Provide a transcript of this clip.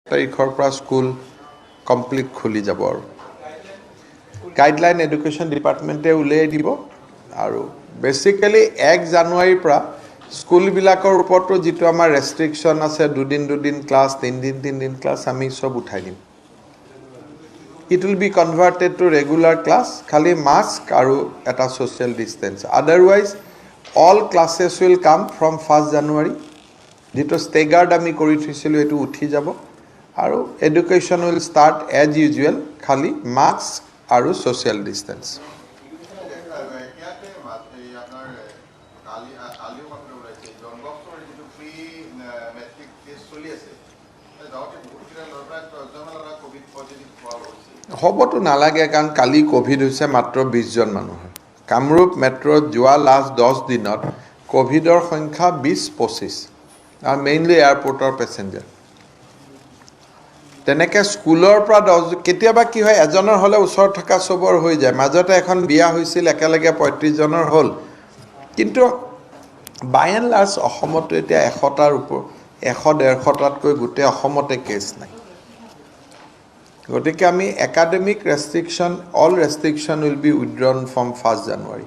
তাৰিখৰ পৰা school complete খুলি যাব আৰু গাইডলাইন এডুকেশ্যন ডিপাৰ্টমেণ্টে উলিয়াই দিব আৰু বেসিক্যালি 1 জানুৱাৰীৰ পৰা স্কুলবিলাকৰ ওপৰতো যিটো আমাৰ ৰেষ্ট্ৰিকশ্যন আছে দুদিন ক্লাছ তিনদিন ক্লাছ আমি সব উঠাই দিম It will be converted to regular class খালি mask আৰু এটা social distance otherwise all classes will come from 1st January যেটো staggered আমি কৰি থৈছিলো এটো উঠি যাব আৰু education will start as usual খালি mask আৰু social distance হবতো নালাগে কাৰণ কালি কোভিড হৈছে মাত্ৰ 20 জন মানুহ কামৰূপ মেট্ৰ' যোৱা লাষ্ট 10 দিনত কোভিডৰ সংখ্যা 20-25 আৰু মেইনলি এয়াৰপোৰ্টৰ পেছেঞ্জাৰ তেনেকে স্কুলৰ পৰা 10 কেতিয়াবা কি হয় এজনৰ হলে ওচৰত থকা সবৰ হৈ যায় মাজতে এখন বিয়া হৈছিল একেলগে 35 জনৰ হল কিন্তু বাই এণ্ড লাৰ্জ অসমত এতিয়া 100টাৰ ওপৰ 100-150টাতকৈ গোটেই অসমতে কেছ নাই গতিকে আমি academic restriction all restriction will be withdrawn from 1st January